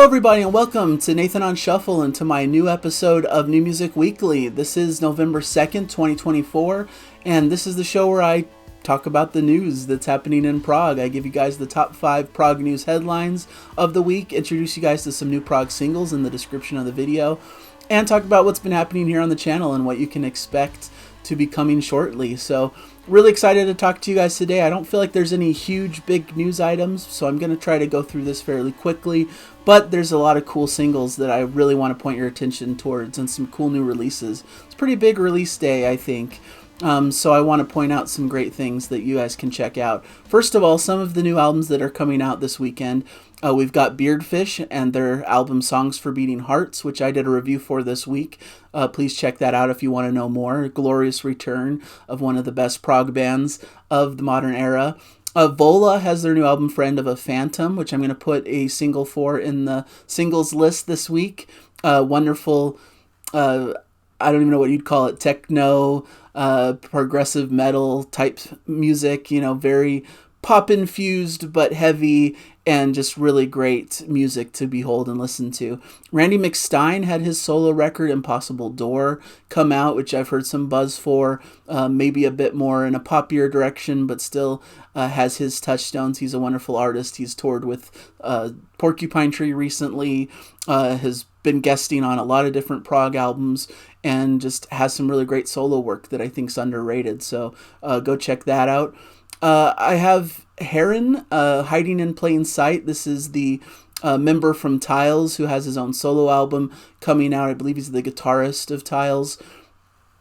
Hello everybody and welcome to Nathan on Shuffle and to my new episode of New Music Weekly. This is November 2nd, 2024, and this is the show where I talk about the news that's happening in Prog. I give you guys the top 5 Prog news headlines of the week, introduce you guys to some new Prog singles in the description of the video, and talk about what's been happening here on the channel and what you can expect to be coming shortly. So really excited to talk to you guys today. I don't feel like there's any huge big news items, so I'm going to try to go through this fairly quickly, but there's a lot of cool singles that I really want to point your attention towards and some cool new releases. It's a pretty big release day, I think. So I want to point out some great things that you guys can check out. First of all, some of the new albums that are coming out this weekend. We've got Beardfish and their album Songs for Beating Hearts, which I did a review for this week. Please check that out if you want to know more. A glorious return of one of the best prog bands of the modern era. VOLA has their new album Friend of a Phantom, which I'm going to put a single for in the singles list this week. Wonderful, I don't even know what you'd call it, techno, progressive metal type music, you know, very pop infused but heavy and just really great music to behold and listen to. Randy McStine had his solo record Impossible Door come out, which I've heard some buzz for, maybe a bit more in a poppier direction, but still has his touchstones. He's a wonderful artist. He's toured with Porcupine Tree recently, has been guesting on a lot of different prog albums, and just has some really great solo work that I think's underrated. So go check that out. I have Herin, Hiding in Plain Sight. This is the member from Tiles who has his own solo album coming out. I believe he's the guitarist of Tiles.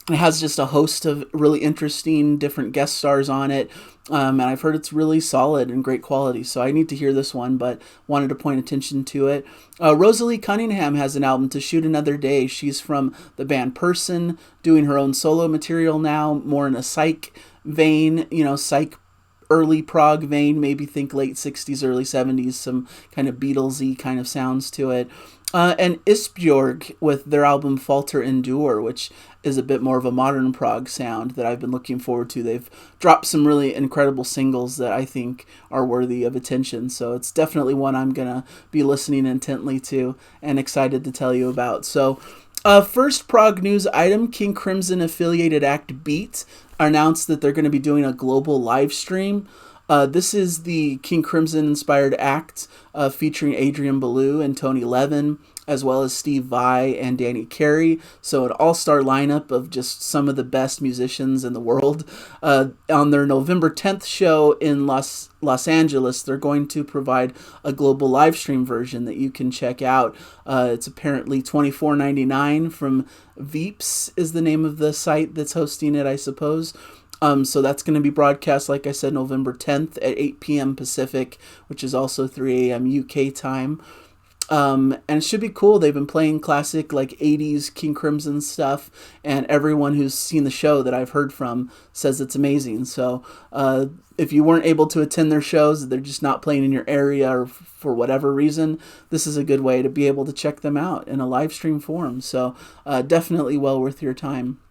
It has just a host of really interesting different guest stars on it. And I've heard it's really solid and great quality, so I need to hear this one, but wanted to point attention to it. Rosalie Cunningham has an album, To Shoot Another Day. She's from the band Person, doing her own solo material now, more in a psych vein, you know, psych early prog vein, maybe think late 60s, early 70s, some kind of Beatlesy kind of sounds to it. And Isbjorg with their album Falter Endure, which is a bit more of a modern prog sound that I've been looking forward to. They've dropped some really incredible singles that I think are worthy of attention, so it's definitely one I'm going to be listening intently to and excited to tell you about. So first prog news item, King Crimson affiliated act Beat announced that they're going to be doing a global live stream. This is the King Crimson inspired act featuring Adrian Belew and Tony Levin, as well as Steve Vai and Danny Carey. So an all-star lineup of just some of the best musicians in the world. On their November 10th show in Los Angeles, they're going to provide a global live stream version that you can check out. It's apparently $24.99 from Veeps is the name of the site that's hosting it, I suppose. So that's going to be broadcast, like I said, November 10th at 8 p.m. Pacific, which is also 3 a.m. UK time. And it should be cool. They've been playing classic, like, 80s King Crimson stuff, and everyone who's seen the show that I've heard from says it's amazing. So if you weren't able to attend their shows, they're just not playing in your area or for whatever reason, this is a good way to be able to check them out in a live stream form. So definitely well worth your time.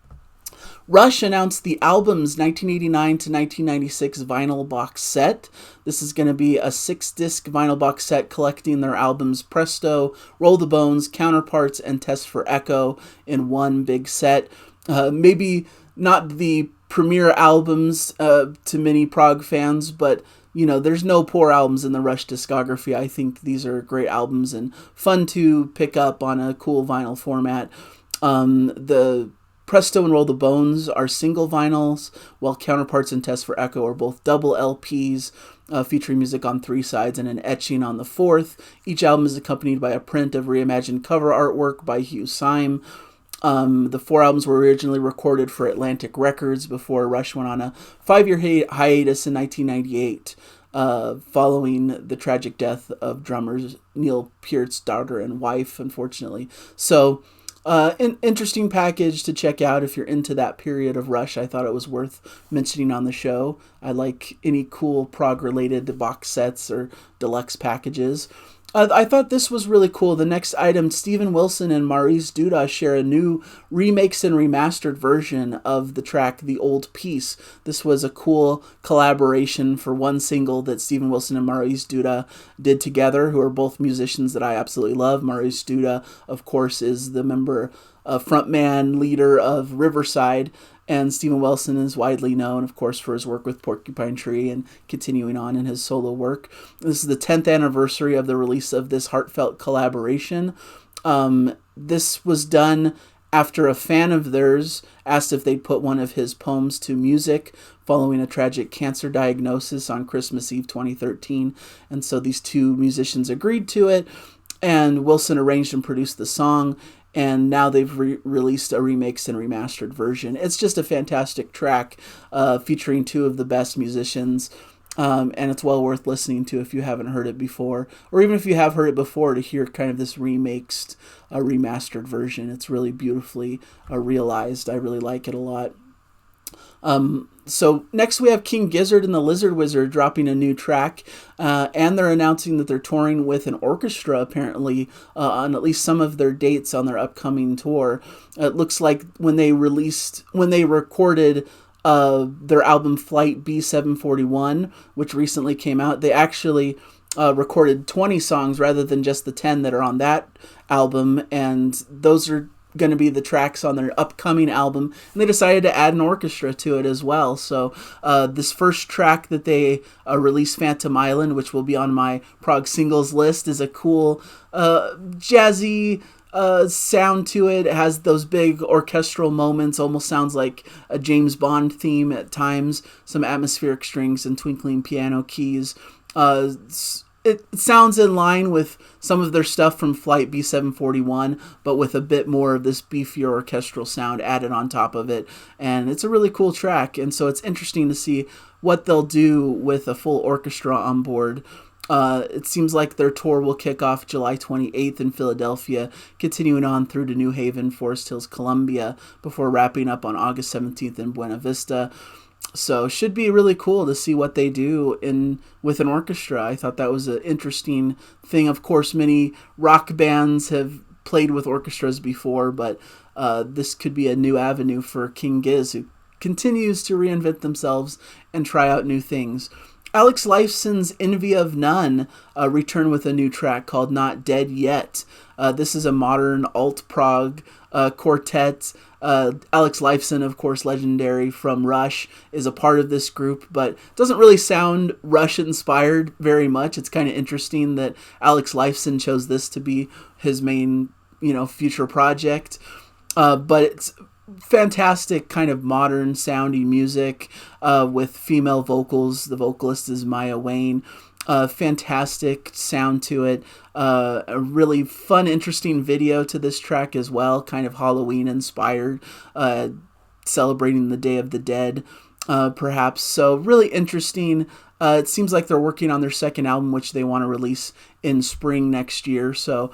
Rush announced the album's 1989 to 1996 vinyl box set. This is going to be a 6-disc vinyl box set collecting their albums Presto, Roll the Bones, Counterparts, and Test for Echo in one big set. Maybe not the premier albums to many prog fans, but you know, there's no poor albums in the Rush discography. I think these are great albums and fun to pick up on a cool vinyl format. The Presto and Roll the Bones are single vinyls, while Counterparts and Test for Echo are both double LPs, featuring music on 3 sides and an etching on the 4th. Each album is accompanied by a print of reimagined cover artwork by Hugh Syme. The 4 albums were originally recorded for Atlantic Records before Rush went on a 5-year hiatus in 1998, following the tragic death of drummers Neil Peart's daughter and wife, unfortunately. So an interesting package to check out if you're into that period of Rush. I thought it was worth mentioning on the show. I like any cool prog-related box sets or deluxe packages. I thought this was really cool. The next item, Steven Wilson and Mariusz Duda share a new remixed and remastered version of the track The Old Piece. This was a cool collaboration for one single that Steven Wilson and Mariusz Duda did together, who are both musicians that I absolutely love. Mariusz Duda, of course, is the frontman, leader of Riverside, and Steven Wilson is widely known, of course, for his work with Porcupine Tree and continuing on in his solo work. This is the 10th anniversary of the release of this heartfelt collaboration. This was done after a fan of theirs asked if they'd put one of his poems to music following a tragic cancer diagnosis on Christmas Eve 2013. And so these two musicians agreed to it, and Wilson arranged and produced the song. And now they've released a remixed and remastered version. It's just a fantastic track featuring two of the best musicians. And it's well worth listening to if you haven't heard it before. Or even if you have heard it before, to hear kind of this remixed, remastered version. It's really beautifully realized. I really like it a lot. So next we have King Gizzard and the Lizard Wizard dropping a new track, and they're announcing that they're touring with an orchestra apparently on at least some of their dates on their upcoming tour. It looks like when they recorded their album Flight B741, which recently came out, they actually recorded 20 songs rather than just the 10 that are on that album, and those are going to be the tracks on their upcoming album, and they decided to add an orchestra to it as well. So this first track that they released, Phantom Island, which will be on my Prog singles list, is a cool jazzy sound to it. It has those big orchestral moments, almost sounds like a James Bond theme at times, some atmospheric strings and twinkling piano keys. It sounds in line with some of their stuff from Flight B741, but with a bit more of this beefier orchestral sound added on top of it. And it's a really cool track, and so it's interesting to see what they'll do with a full orchestra on board. It seems like their tour will kick off July 28th in Philadelphia, continuing on through to New Haven, Forest Hills, Columbia, before wrapping up on August 17th in Buena Vista. So should be really cool to see what they do with an orchestra. I thought that was an interesting thing. Of course, many rock bands have played with orchestras before, but this could be a new avenue for King Giz, who continues to reinvent themselves and try out new things. Alex Lifeson's Envy of None returned with a new track called Not Dead Yet. This is a modern alt-prog quartet. Alex Lifeson, of course, legendary from Rush, is a part of this group, but doesn't really sound Rush-inspired very much. It's kind of interesting that Alex Lifeson chose this to be his main, future project. But it's fantastic kind of modern sounding music with female vocals. The vocalist is Maya Wayne. Fantastic sound to it. A really fun, interesting video to this track as well, kind of Halloween inspired, celebrating the Day of the Dead, perhaps. So really interesting. It seems like they're working on their second album, which they want to release in spring next year. So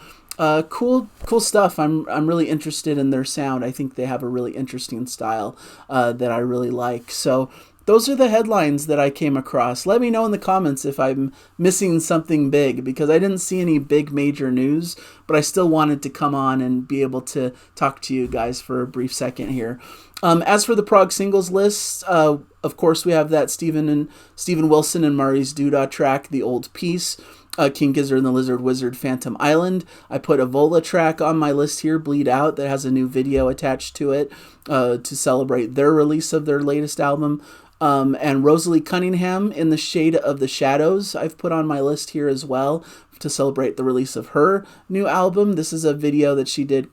cool stuff. I'm really interested in their sound. I think they have a really interesting style that I really like. So those are the headlines that I came across. Let me know in the comments if I'm missing something big, because I didn't see any big major news, but I still wanted to come on and be able to talk to you guys for a brief second here. As for the Prog singles list, of course we have that Steven Wilson and Mariusz Duda track, The Old Piece. King Gizzard and the Lizard Wizard, Phantom Island. I put a VOLA track on my list here, Bleed Out, that has a new video attached to it to celebrate their release of their latest album. And Rosalie Cunningham, In the Shade of the Shadows, I've put on my list here as well to celebrate the release of her new album. This is a video that she did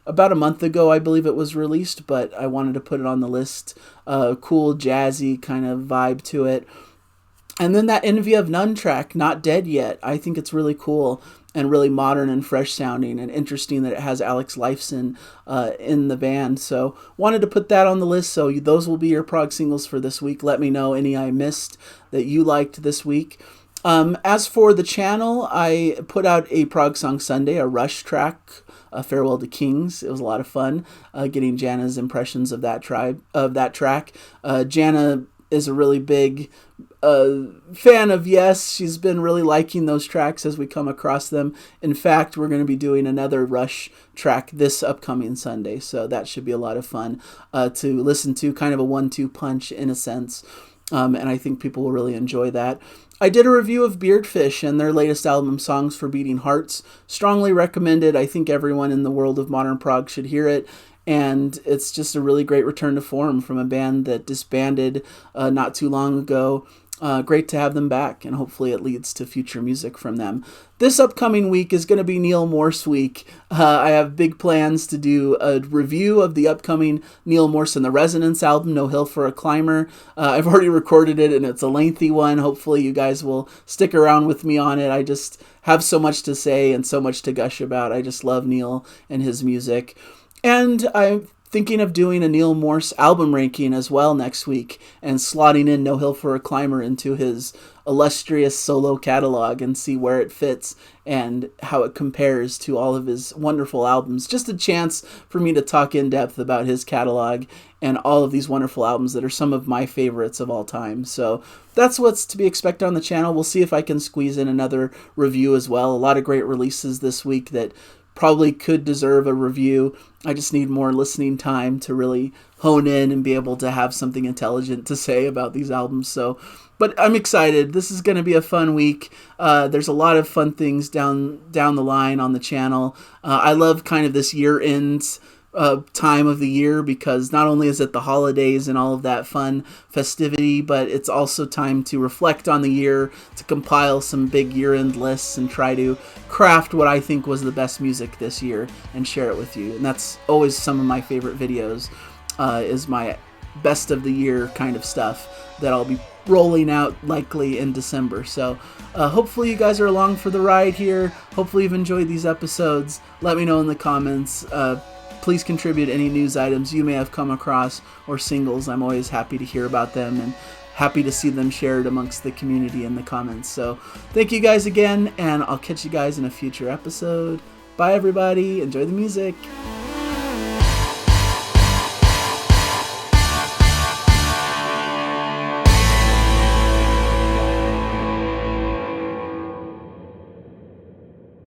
about a month ago, I believe it was released, but I wanted to put it on the list. Cool, jazzy kind of vibe to it. And then that Envy of None track, Not Dead Yet. I think it's really cool and really modern and fresh sounding, and interesting that it has Alex Lifeson in the band. So wanted to put that on the list. So those will be your Prog singles for this week. Let me know any I missed that you liked this week. As for the channel, I put out a Prog Song Sunday, a Rush track, Farewell to Kings. It was a lot of fun getting Jana's impressions of that track. Jana is a really big fan of Yes. She's been really liking those tracks as we come across them. In fact, we're going to be doing another Rush track this upcoming Sunday, so that should be a lot of fun to listen to, kind of a 1-2 punch in a sense, and I think people will really enjoy that. I did a review of Beardfish and their latest album, Songs for Beating Hearts. Strongly recommended. I think everyone in the world of modern prog should hear it. And it's just a really great return to form from a band that disbanded not too long ago. Great to have them back, and hopefully it leads to future music from them. This upcoming week is going to be Neil Morse week. I have big plans to do a review of the upcoming Neil Morse and the Resonance album, No Hill for a Climber. I've already recorded it, and it's a lengthy one. Hopefully you guys will stick around with me on it. I just have so much to say and so much to gush about. I just love Neil and his music. And I'm thinking of doing a Neil Morse album ranking as well next week and slotting in No Hill for a Climber into his illustrious solo catalog and see where it fits and how it compares to all of his wonderful albums. Just a chance for me to talk in depth about his catalog and all of these wonderful albums that are some of my favorites of all time. So that's what's to be expected on the channel. We'll see if I can squeeze in another review as well. A lot of great releases this week that probably could deserve a review. I just need more listening time to really hone in and be able to have something intelligent to say about these albums. But I'm excited. This is going to be a fun week. There's a lot of fun things down the line on the channel. I love kind of this year-end time of the year, because not only is it the holidays and all of that fun festivity, but it's also time to reflect on the year, to compile some big year-end lists and try to craft what I think was the best music this year and share it with you. And that's always some of my favorite videos, is my best of the year kind of stuff that I'll be rolling out likely in December. So hopefully you guys are along for the ride here. Hopefully you've enjoyed these episodes. Let me know in the comments. Please contribute any news items you may have come across or singles. I'm always happy to hear about them and happy to see them shared amongst the community in the comments. So thank you guys again, and I'll catch you guys in a future episode. Bye everybody. Enjoy the music.